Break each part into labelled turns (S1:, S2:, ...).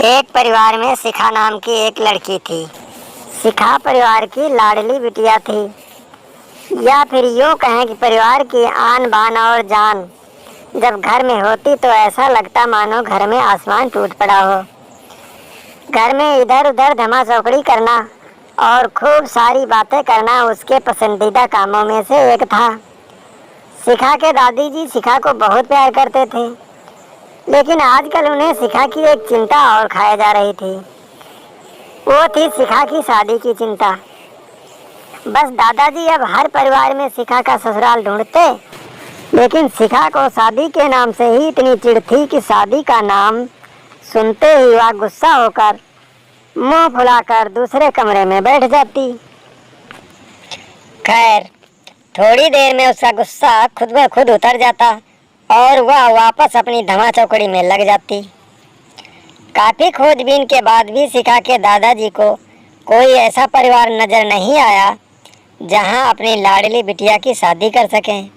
S1: एक परिवार में शिखा नाम की एक लड़की थी। शिखा परिवार की लाडली बिटिया थी, या फिर यूँ कहें कि परिवार की आन बान और जान। जब घर में होती तो ऐसा लगता मानो घर में आसमान टूट पड़ा हो। घर में इधर उधर धमा चौकड़ी करना और खूब सारी बातें करना उसके पसंदीदा कामों में से एक था। शिखा के दादी जी शिखा को बहुत प्यार करते थे, लेकिन आजकल उन्हें शिखा की एक चिंता और खाए जा रही थी। वो थी शिखा की शादी की चिंता। बस दादाजी अब हर परिवार में शिखा का ससुराल ढूंढते, लेकिन शिखा को शादी के नाम से ही इतनी चिढ़ थी कि शादी का नाम सुनते ही वह गुस्सा होकर मुंह फुलाकर दूसरे कमरे में बैठ जाती। खैर, थोड़ी देर में उसका गुस्सा खुद ब खुद उतर जाता और वह वापस अपनी धमा चौकड़ी में लग जाती। काफ़ी खोजबीन के बाद भी शिखा के दादाजी को कोई ऐसा परिवार नज़र नहीं आया जहां अपनी लाडली बिटिया की शादी कर सकें।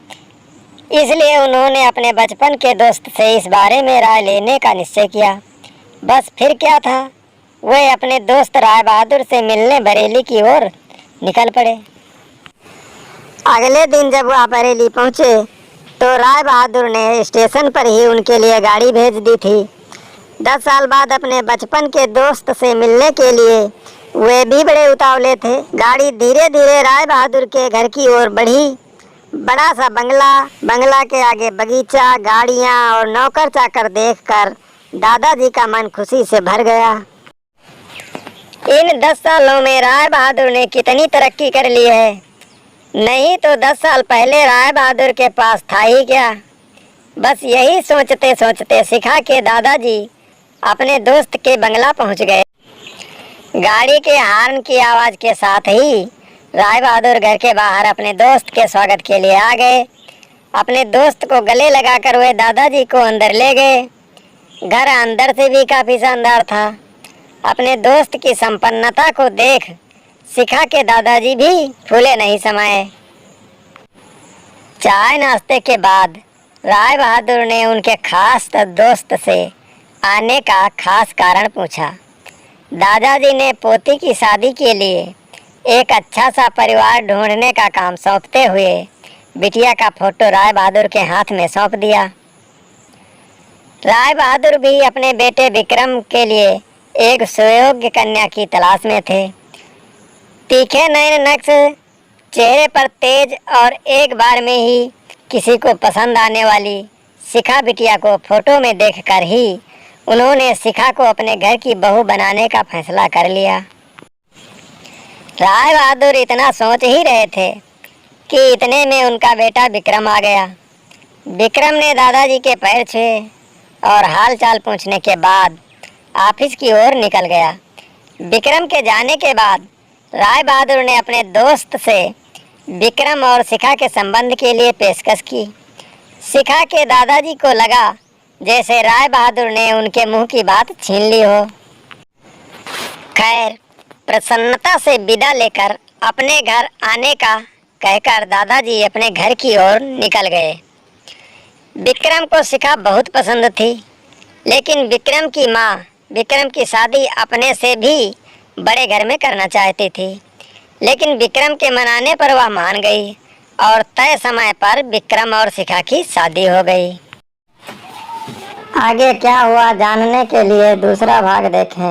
S1: इसलिए उन्होंने अपने बचपन के दोस्त से इस बारे में राय लेने का निश्चय किया। बस फिर क्या था, वे अपने दोस्त राय बहादुर से मिलने बरेली की ओर निकल पड़े। अगले दिन जब वह बरेली पहुंचे तो राय बहादुर ने स्टेशन पर ही उनके लिए गाड़ी भेज दी थी। 10 साल बाद अपने बचपन के दोस्त से मिलने के लिए वे भी बड़े उतावले थे। गाड़ी धीरे धीरे राय बहादुर के घर की ओर बढ़ी। बड़ा सा बंगला के आगे बगीचा, गाड़ियां और नौकर चाकर देखकर दादाजी का मन खुशी से भर गया। इन 10 सालों में राय बहादुर ने कितनी तरक्की कर ली है। नहीं तो 10 साल पहले राय बहादुर के पास था ही क्या। बस यही सोचते सोचते शिखा के दादाजी अपने दोस्त के बंगला पहुंच गए। गाड़ी के हॉर्न की आवाज़ के साथ ही राय बहादुर घर के बाहर अपने दोस्त के स्वागत के लिए आ गए। अपने दोस्त को गले लगाकर वे दादाजी को अंदर ले गए। घर अंदर से भी काफ़ी शानदार था। अपने दोस्त की संपन्नता को देख शिखा के दादाजी भी फूले नहीं समाये। चाय नाश्ते के बाद राय बहादुर ने उनके खास दोस्त से आने का खास कारण पूछा। दादाजी ने पोती की शादी के लिए एक अच्छा सा परिवार ढूंढने का काम सौंपते हुए बिटिया का फोटो राय बहादुर के हाथ में सौंप दिया। राय बहादुर भी अपने बेटे विक्रम के लिए एक सुयोग्य कन्या की तलाश में थे। तीखे नयन नक्श, चेहरे पर तेज और एक बार में ही किसी को पसंद आने वाली शिखा बिटिया को फोटो में देखकर ही उन्होंने शिखा को अपने घर की बहू बनाने का फैसला कर लिया। राय बहादुर इतना सोच ही रहे थे कि इतने में उनका बेटा विक्रम आ गया। विक्रम ने दादाजी के पैर छुए और हाल चाल पूछने के बाद ऑफिस की ओर निकल गया। विक्रम के जाने के बाद राय बहादुर ने अपने दोस्त से विक्रम और शिखा के संबंध के लिए पेशकश की। शिखा के दादाजी को लगा जैसे राय बहादुर ने उनके मुंह की बात छीन ली हो। खैर, प्रसन्नता से विदा लेकर अपने घर आने का कहकर दादाजी अपने घर की ओर निकल गए। विक्रम को शिखा बहुत पसंद थी, लेकिन विक्रम की माँ विक्रम की शादी अपने से भी बड़े घर में करना चाहती थी। लेकिन विक्रम के मनाने पर वह मान गई और तय समय पर विक्रम और शिखा की शादी हो गई। आगे क्या हुआ जानने के लिए दूसरा भाग देखें।